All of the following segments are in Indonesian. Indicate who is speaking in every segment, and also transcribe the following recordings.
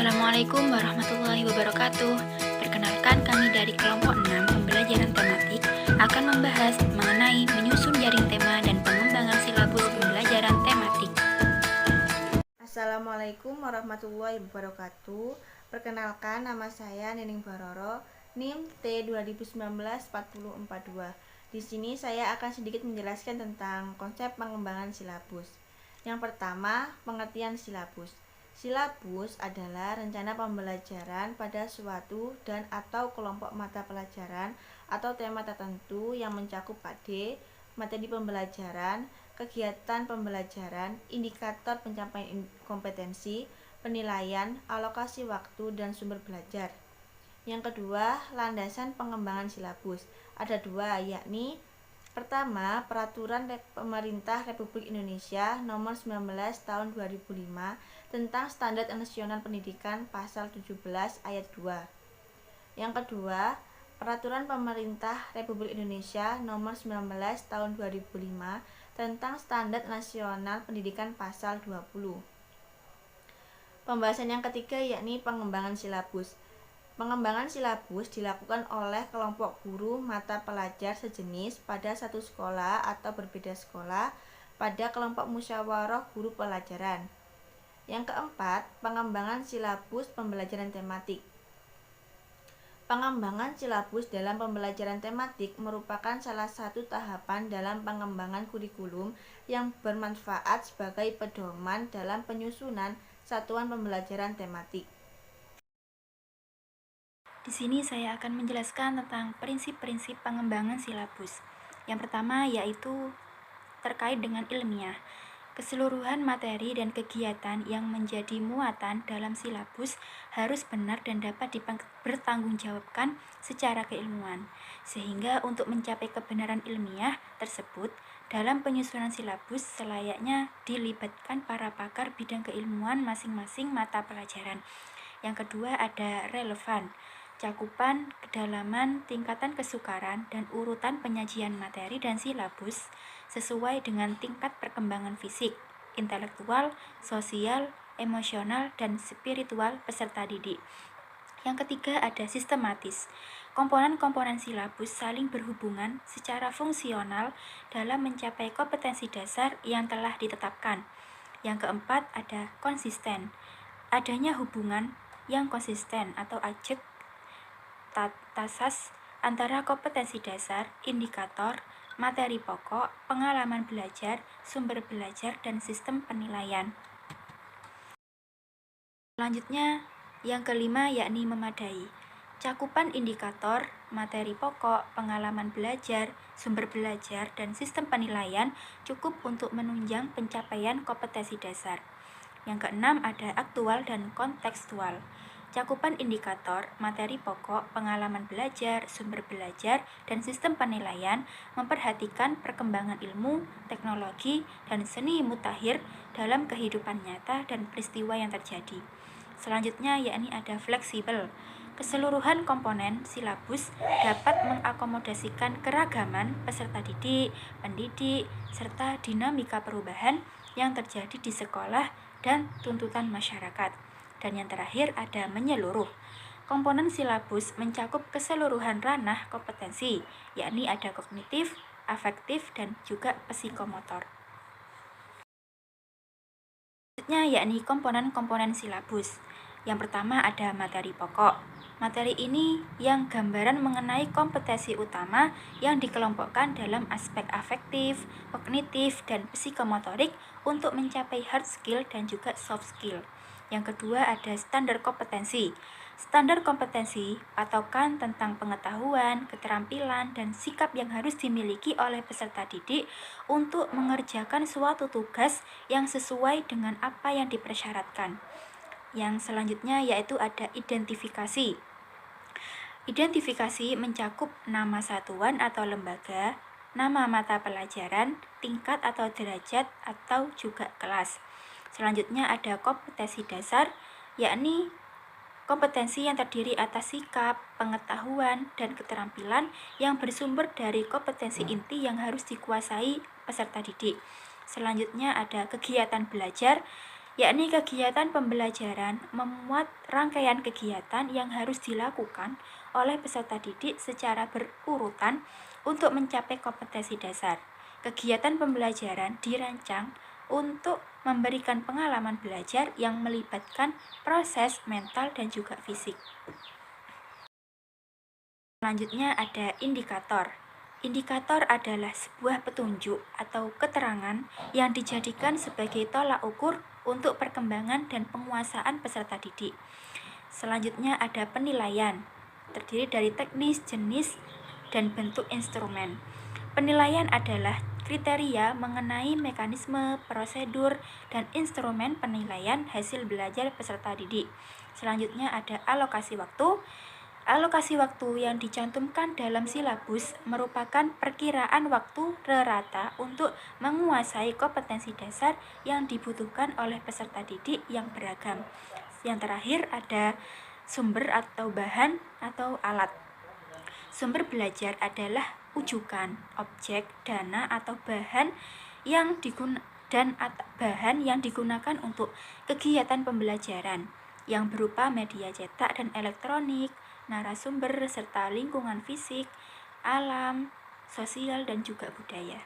Speaker 1: Assalamualaikum warahmatullahi wabarakatuh. Perkenalkan, kami dari kelompok 6 pembelajaran tematik akan membahas mengenai menyusun jaring tema dan pengembangan silabus pembelajaran tematik.
Speaker 2: Assalamualaikum warahmatullahi wabarakatuh. Perkenalkan, nama saya Nining Baroro, NIM T2019-4042. Di sini saya akan sedikit menjelaskan tentang konsep pengembangan silabus. Yang pertama, pengertian silabus. Silabus adalah rencana pembelajaran pada suatu dan atau kelompok mata pelajaran atau tema tertentu yang mencakup PAD, materi pembelajaran, kegiatan pembelajaran, indikator pencapaian kompetensi, penilaian, alokasi waktu, dan sumber belajar. Yang kedua, landasan pengembangan silabus. Ada dua, yakni pertama, Peraturan Pemerintah Republik Indonesia Nomor 19 Tahun 2005 tentang Standar Nasional Pendidikan Pasal 17 Ayat 2. Yang kedua, Peraturan Pemerintah Republik Indonesia Nomor 19 Tahun 2005 tentang Standar Nasional Pendidikan Pasal 20. Pembahasan yang ketiga yakni pengembangan silabus. Pengembangan silabus dilakukan oleh kelompok guru mata pelajar sejenis pada satu sekolah atau berbeda sekolah pada kelompok musyawarah guru pelajaran. Yang keempat, pengembangan silabus pembelajaran tematik. Pengembangan silabus dalam pembelajaran tematik merupakan salah satu tahapan dalam pengembangan kurikulum yang bermanfaat sebagai pedoman dalam penyusunan satuan pembelajaran tematik.
Speaker 1: Di sini saya akan menjelaskan tentang prinsip-prinsip pengembangan silabus. Yang pertama yaitu terkait dengan ilmiah. Keseluruhan materi dan kegiatan yang menjadi muatan dalam silabus harus benar dan dapat dipertanggungjawabkan secara keilmuan. Sehingga untuk mencapai kebenaran ilmiah tersebut, dalam penyusunan silabus selayaknya dilibatkan para pakar bidang keilmuan masing-masing mata pelajaran. Yang kedua ada relevan. Cakupan, kedalaman, tingkatan kesukaran, dan urutan penyajian materi dan silabus sesuai dengan tingkat perkembangan fisik, intelektual, sosial, emosional, dan spiritual peserta didik. Yang ketiga ada sistematis. Komponen-komponen silabus saling berhubungan secara fungsional dalam mencapai kompetensi dasar yang telah ditetapkan. Yang keempat ada konsisten. Adanya hubungan yang konsisten atau ajek tasas antara kompetensi dasar, indikator, materi pokok, pengalaman belajar, sumber belajar, dan sistem penilaian. Selanjutnya, yang kelima yakni memadai. Cakupan indikator, materi pokok, pengalaman belajar, sumber belajar, dan sistem penilaian cukup untuk menunjang pencapaian kompetensi dasar. Yang keenam ada aktual dan kontekstual. Cakupan indikator, materi pokok, pengalaman belajar, sumber belajar, dan sistem penilaian memperhatikan perkembangan ilmu, teknologi, dan seni mutakhir dalam kehidupan nyata dan peristiwa yang terjadi. Selanjutnya yakni ada fleksibel. Keseluruhan komponen silabus dapat mengakomodasikan keragaman peserta didik, pendidik, serta dinamika perubahan yang terjadi di sekolah dan tuntutan masyarakat. Dan yang terakhir ada menyeluruh. Komponen silabus mencakup keseluruhan ranah kompetensi, yakni ada kognitif, afektif, dan juga psikomotor. Selanjutnya yakni komponen-komponen silabus. Yang pertama ada materi pokok. Materi ini yang gambaran mengenai kompetensi utama yang dikelompokkan dalam aspek afektif, kognitif, dan psikomotorik untuk mencapai hard skill dan juga soft skill. Yang kedua ada standar kompetensi. Standar kompetensi patokan tentang pengetahuan, keterampilan, dan sikap yang harus dimiliki oleh peserta didik untuk mengerjakan suatu tugas yang sesuai dengan apa yang dipersyaratkan. Yang selanjutnya yaitu ada identifikasi. Identifikasi mencakup nama satuan atau lembaga, nama mata pelajaran, tingkat atau derajat, atau juga kelas. Selanjutnya ada kompetensi dasar, yakni kompetensi yang terdiri atas sikap, pengetahuan, dan keterampilan yang bersumber dari kompetensi inti yang harus dikuasai peserta didik. Selanjutnya ada kegiatan belajar, yakni kegiatan pembelajaran memuat rangkaian kegiatan yang harus dilakukan oleh peserta didik secara berurutan untuk mencapai kompetensi dasar. Kegiatan pembelajaran dirancang untuk memberikan pengalaman belajar yang melibatkan proses mental dan juga fisik. Selanjutnya ada indikator. Indikator adalah sebuah petunjuk atau keterangan yang dijadikan sebagai tolak ukur untuk perkembangan dan penguasaan peserta didik. Selanjutnya ada penilaian, terdiri dari teknis, jenis, dan bentuk instrumen. Penilaian adalah kriteria mengenai mekanisme, prosedur, dan instrumen penilaian hasil belajar peserta didik. Selanjutnya ada alokasi waktu. Alokasi waktu yang dicantumkan dalam silabus merupakan perkiraan waktu rata untuk menguasai kompetensi dasar yang dibutuhkan oleh peserta didik yang beragam. Yang terakhir ada sumber atau bahan atau alat. Sumber belajar adalah ujukan, objek, dana atau bahan yang digunakan untuk kegiatan pembelajaran yang berupa media cetak dan elektronik, narasumber serta lingkungan fisik, alam, sosial, dan juga budaya.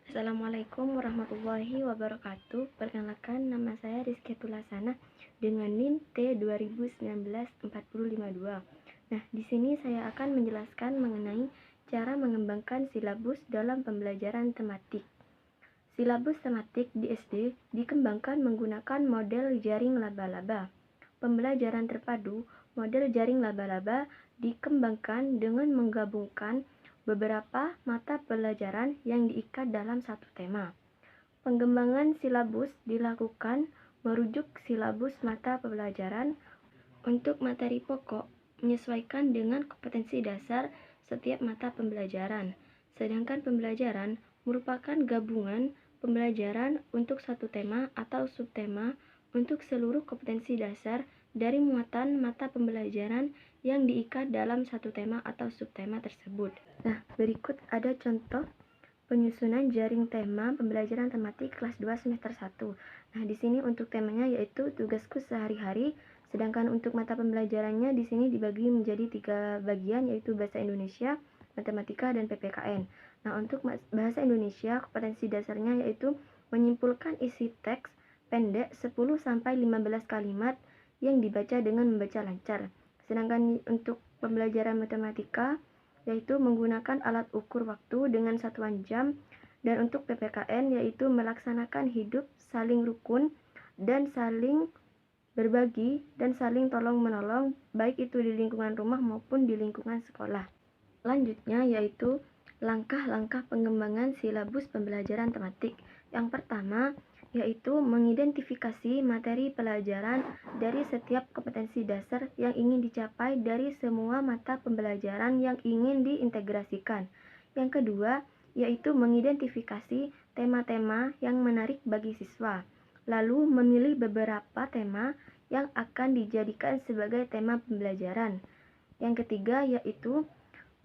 Speaker 3: Assalamualaikum warahmatullahi wabarakatuh. Perkenalkan, nama saya Rizky Tulasana dengan NIM T2019-4052. Nah, di sini saya akan menjelaskan mengenai cara mengembangkan silabus dalam pembelajaran tematik. Silabus tematik di SD dikembangkan menggunakan model jaring laba-laba. Pembelajaran terpadu model jaring laba-laba dikembangkan dengan menggabungkan beberapa mata pelajaran yang diikat dalam satu tema. Pengembangan silabus dilakukan merujuk silabus mata pelajaran untuk materi pokok menyesuaikan dengan kompetensi dasar setiap mata pembelajaran. Sedangkan pembelajaran merupakan gabungan pembelajaran untuk satu tema atau subtema untuk seluruh kompetensi dasar dari muatan mata pembelajaran yang diikat dalam satu tema atau subtema tersebut. Nah, berikut ada contoh penyusunan jaring tema pembelajaran tematik kelas 2 semester 1. Nah, di sini untuk temanya yaitu tugasku sehari-hari, sedangkan untuk mata pembelajarannya di sini dibagi menjadi 3 bagian, yaitu bahasa Indonesia, matematika, dan PPKN. Nah, untuk bahasa Indonesia, kompetensi dasarnya yaitu menyimpulkan isi teks pendek 10-15 kalimat yang dibaca dengan membaca lancar. Sedangkan untuk pembelajaran matematika yaitu menggunakan alat ukur waktu dengan satuan jam, dan untuk PPKN yaitu melaksanakan hidup saling rukun dan saling berbagi dan saling tolong-menolong, baik itu di lingkungan rumah maupun di lingkungan sekolah. Selanjutnya yaitu langkah-langkah pengembangan silabus pembelajaran tematik. Yang pertama yaitu mengidentifikasi materi pelajaran dari setiap kompetensi dasar yang ingin dicapai dari semua mata pembelajaran yang ingin diintegrasikan. Yang kedua yaitu mengidentifikasi tema-tema yang menarik bagi siswa, lalu memilih beberapa tema yang akan dijadikan sebagai tema pembelajaran. Yang ketiga yaitu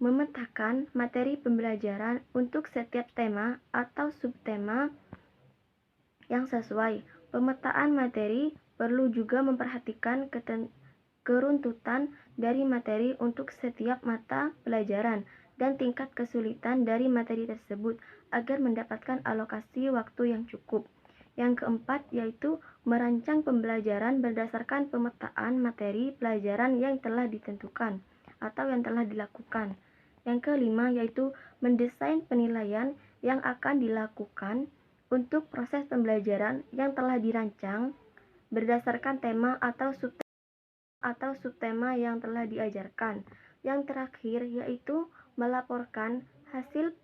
Speaker 3: memetakan materi pembelajaran untuk setiap tema atau subtema yang sesuai. Pemetaan materi perlu juga memperhatikan keruntutan dari materi untuk setiap mata pelajaran dan tingkat kesulitan dari materi tersebut agar mendapatkan alokasi waktu yang cukup. Yang keempat yaitu merancang pembelajaran berdasarkan pemetaan materi pelajaran yang telah ditentukan atau yang telah dilakukan. Yang kelima yaitu mendesain penilaian yang akan dilakukan untuk proses pembelajaran yang telah dirancang berdasarkan tema atau subtema yang telah diajarkan. Yang terakhir yaitu melaporkan hasil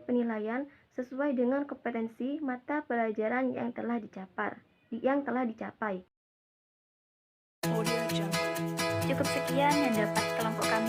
Speaker 3: penilaian sesuai dengan kompetensi mata pelajaran yang telah dicapai.
Speaker 1: Cukup sekian yang dapat kelompok kami